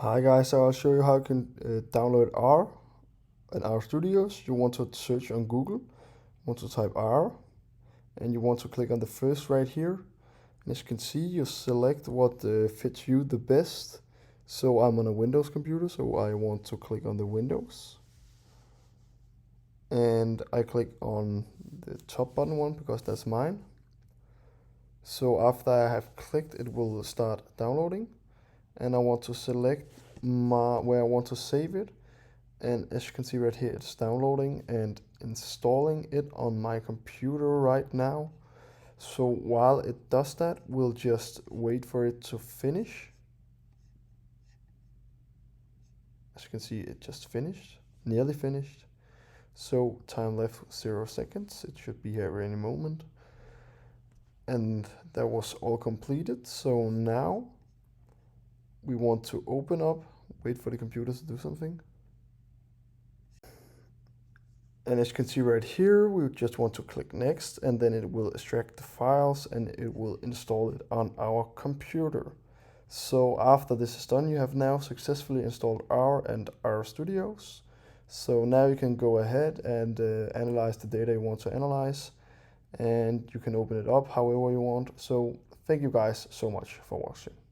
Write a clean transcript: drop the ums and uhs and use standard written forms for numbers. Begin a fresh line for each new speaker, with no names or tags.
Hi guys, so I'll show you how you can download R and R Studios. You want to search on Google, you want to type R, and you want to click on the first right here. And as you can see, you select what fits you the best. So I'm on a Windows computer, so I want to click on the Windows. And I click on the top button one because that's mine. So after I have clicked, it will start downloading. And I want to select where I want to save it, and as you can see right here, it's downloading and installing it on my computer right now. So while it does that, we'll just wait for it to finish. As you can see, it just finished, nearly finished. So time left 0 seconds. It should be here any moment. And that was all completed. So now we want to open up, wait for the computer to do something. And as you can see right here, we just want to click next, and then it will extract the files and it will install it on our computer. So after this is done, you have now successfully installed R and R Studios. So now you can go ahead and analyze the data you want to analyze, and you can open it up however you want. So thank you guys so much for watching.